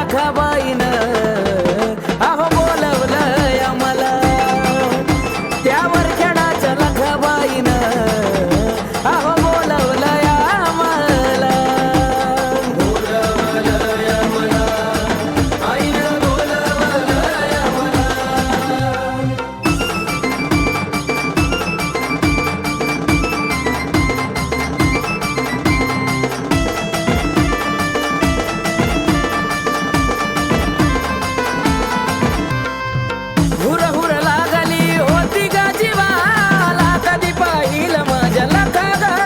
लखाबाईनं अहो बोलवलंय आम्हाला. त्यावर खेळाच्या लखाबाईनं अहो बोलवलंय आम्हाला. बोलवलंय आम्हाला, आईनं बोलवलंय आम्हाला. हुर हुर लागली होती गा जीवाला, कधी पाहिलं माझ्या लखाबाईला.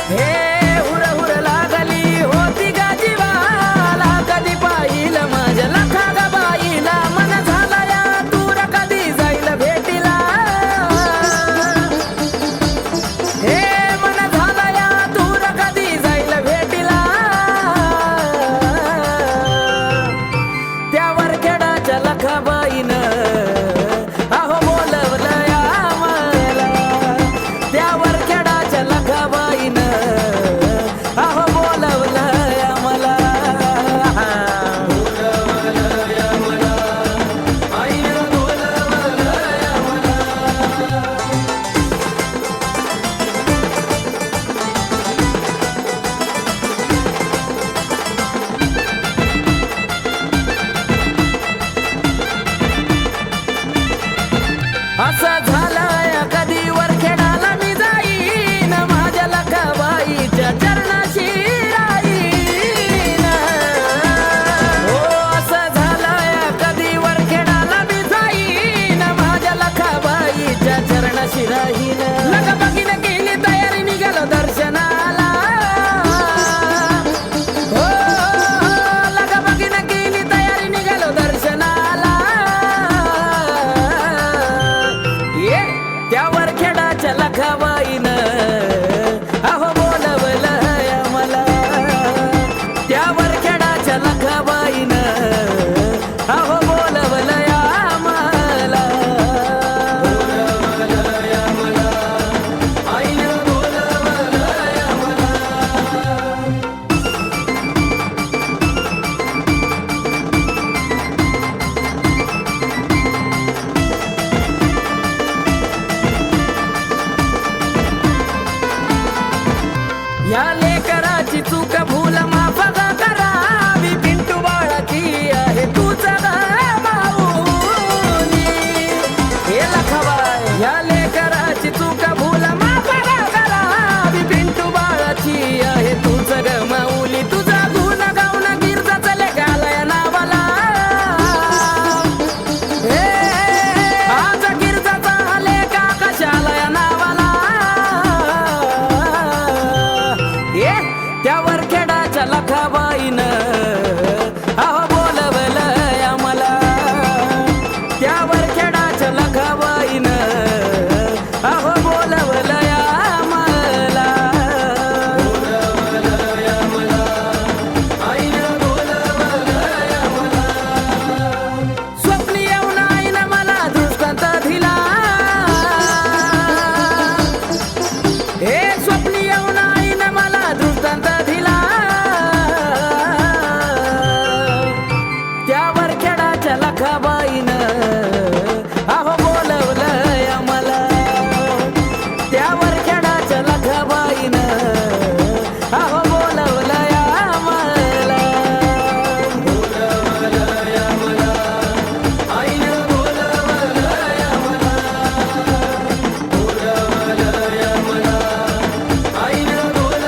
हे हुर हुर लागली होती गा जीवाला, कधी पाहिलं माझ्या लखाबाईला. मन झाला या दूर कधी जाईल भेटीला. हे मन झाला या दूर कधी जाईल भेटीला. त्यावर खेळाच्या लखाबाईनं अहो बोलवलंय आम्हाला. त्यावर खेळाच्या लखाबाईनं अहो बोलवलंय आम्हाला. बोलवलंय आम्हाला, आईनं बोलवलंय आम्हाला. असं झालंय कधी वर खेळाला मी जाईन, माझ्या लखाबाईच्या चरणाशी राहीन. हो असं झालंय कधी वर खेळाला मी जाईन, माझ्या लखाबाईच्या चरणाशी राहीन. लखाबाईनं केली तयारी निघालो दर्शनाला. हो लखाबाईनं केली तयारी निघालो दर्शनाला. ये त्यावर खेळाच्या लखाबाईनं अहो बोलवलंय आम्हाला. त्यावर खेळाच्या लखाबाईनं अहो बोलवलंय आम्हाला. बोलवलंय आम्हाला, आईनं बोलवलंय आम्हाला. या लेकराची चूक भूल माफ करावी, पिंटू बाळाची आहे तूच माऊली. हे लखाबाई या लेकराची चूक भूल माफ करावी, पिंटू बाळाची आहे तूच माऊली. तुझा गुण गाऊन गिरजा चले गालाय नावाला. हे आज गिरजाचा आले का कशाला या नावाला. ये त्यावर खेळाच्या लखाबाई